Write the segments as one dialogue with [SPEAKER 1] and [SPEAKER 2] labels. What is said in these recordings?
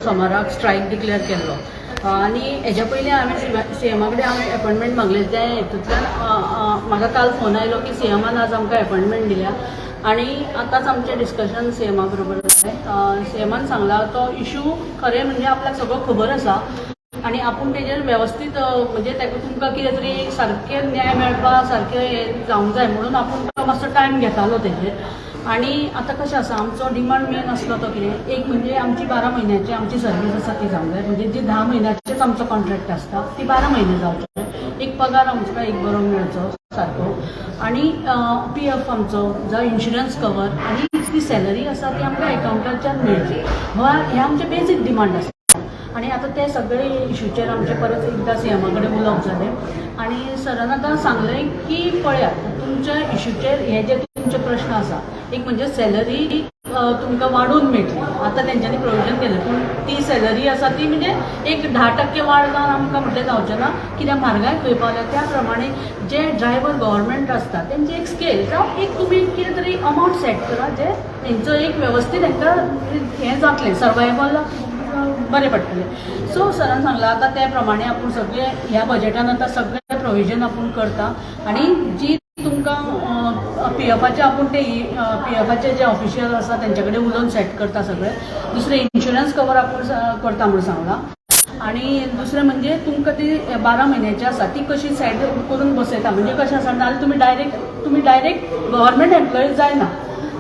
[SPEAKER 1] सोमाराक strike declare केल्लो आणि हेज्या पयलीं हांवें सीएमा कडेन हांवें अपॉयंटमेंट मागलें त्या हेतूंतल्यान म्हाका काल फोन आयलो की सीएमान आज आमकां अपॉयंटमेंट दिल्या आणि आतांच आमचें डिस्कशन सीएमा बरोबर जालें. सीएमान सांगला तो इशू खरें म्हणजे आपल्याक सगळो खबर आसा आणि आपूण तेजेर वेवस्थीत म्हणजे ताका तुमकां कितें तरी सारकें न्याय मेळपा सारकें हें जावंक जाय म्हणून आपूण मातसो टायम घेतालो तेजेर. आणि आता कशें आसा आमचो डिमांड मेन आसलो तो कितें एक म्हणजे आमची 12 म्हयन्याची आमची सर्वीस आसा ती जावंक जाय म्हणजे जी 10 म्हयन्याचेच आमचो कॉन्ट्रॅक्ट आसता ती 12 म्हयने जावचे. एक पगार आमकां एक बरो मेळचो सारको आणि PF आमचो जो इन्शुरन्स कवर आणि जी सॅलरी आसा ती आमकां एकावंटाच्यान मेळची हे आमचे बेजीक डिमांड आसा. आणि आता ते सगळे इशूचेर आमचे परत एकदा सीएमा कडेन उलोवप जालें आणि सरान आतां सांगलें की पळयात तुमच्या इशूचेर हे जे तुमचे प्रश्न आसा एक म्हणजे सॅलरी तुमकां वाडून मेळटली. आतां तेंच्यांनी प्रोविजन केलें पूण ती सॅलरी आसा ती म्हणजे एक 10% वाड जावन आमकां म्हटलें जावचें ना कित्याक म्हारगाय खंय पावल्या त्या प्रमाणे जे ड्रायव्हर गव्हर्मेंट आसता तेंची एक स्केल जावं एक तुमी कितें तरी अमावंट सेट करा जे तेंचो एक वेवस्थीत तांकां हें जातलें सर्वायवल बरें पडटलें. सो सरान सांगलां आतां त्या प्रमाणे आपूण सगळे ह्या बजेटान आतां सगळे प्रोविजन आपूण करता आणि जी तुमकां PFचे आपूण ते PFचे जे ऑफिशियल आसा तेंचे कडेन उलोवन सेट करता सगळे. दुसरें इन्शुरन्स कवर आपूण करता म्हणून सांगलां. आणि दुसरें म्हणजे तुमकां ती 12 म्हयन्याची आसा ती कशी सायड करून बसयता म्हणजे कशें आसा नाल्यार तुमी डायरेक्ट गव्हर्मेंट एम्प्लॉईज जायना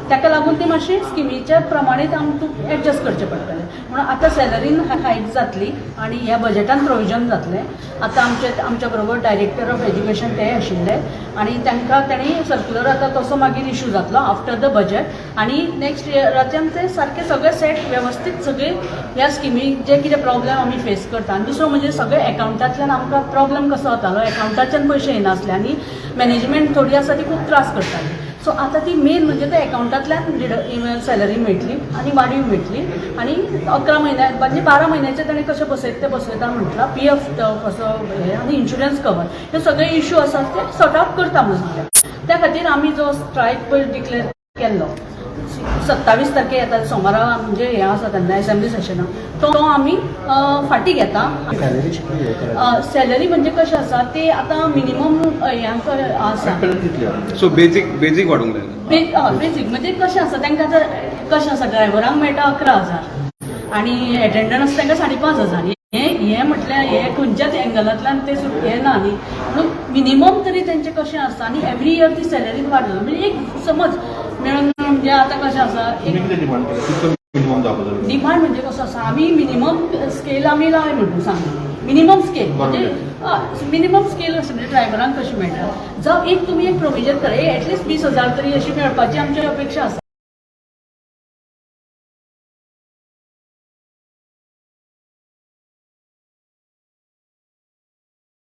[SPEAKER 1] ताका लागून ती मातशी स्किमीच्या प्रमाणे आमकां एडजस्ट करचें पडटलें. म्हणून आतां सॅलरीन हायक जातली आणि ह्या बजेटान प्रोविजन जातलें. आतां आमच्या बरोबर डायरेक्टर ऑफ एज्युकेशन ते आशिल्ले आणि तांणी सर्क्युलर आतां तसो मागीर इशू जातलो आफ्टर द बजेट आणि नेक्स्ट इयराच्यान ते सारके सगळे सेट वेवस्थीत सगळे ह्या स्किमी जे कितें प्रॉब्लेम आमी फेस करता. आनी दुसरो म्हणजे सगळे एकावंटांतल्यान आमकां प्रॉब्लेम कसो जातालो एकावंटाच्यान पयशे येनासले आनी मॅनेजमेंट थोडी आसा ती खूब त्रास करताली. सो आतां ती मेन म्हणजे त्या एकावंटांतल्यान सॅलरी मेळटली आणि वाडीव मेळटली आणि 11 म्हयन्या म्हणजे 12 म्हयन्याचे ताणें कशें बसयता म्हटलां PF कसो हे आणि इन्शुरन्स कवर हे सगळे इशू आसा ते सॉर्ट आउट करता म्हणून सांगलें. त्या खातीर आमी जो स्ट्रायक पळय डिक्लेअर केल्लो 27 तारखे येता सोमारा म्हणजे हे आसा तेन्ना असेंब्ली सेशना तो आमी फाटीं घेता. सॅलरी म्हणजे कशें आसा ते आतां मिनिमम ह्यांक आसा
[SPEAKER 2] सो बेजीक वाडूंक जाय.
[SPEAKER 1] बेजीक म्हणजे कशें आसा तांकां आतां कशें आसा ड्रायव्हरांक मेळटा 11,000 आनी एटेंडंट आसा तांकां 5,500 हे म्हटल्यार हे खंयच्याच एंगलांतल्यान ते हे ना न्ही म्हणून मिनिमम तरी तेंचें कशें आसा आनी एवरी इयर ती सॅलरी वाडली म्हणजे एक समज मेळून म्हणजे आतां कशें आसा डिमांड म्हणजे कसो आसा आमी मिनिमम स्केल आमी लाय म्हणून सांगता. मिनिमम स्केल म्हणजे मिनिमम स्केल अशें म्हणजे ड्रायव्हरांक कशी मेळटा जावं एक तुमी एक प्रोविजन करा एटलिस्ट 20,000 तरी अशी मेळपाची आमची अपेक्षा आसा.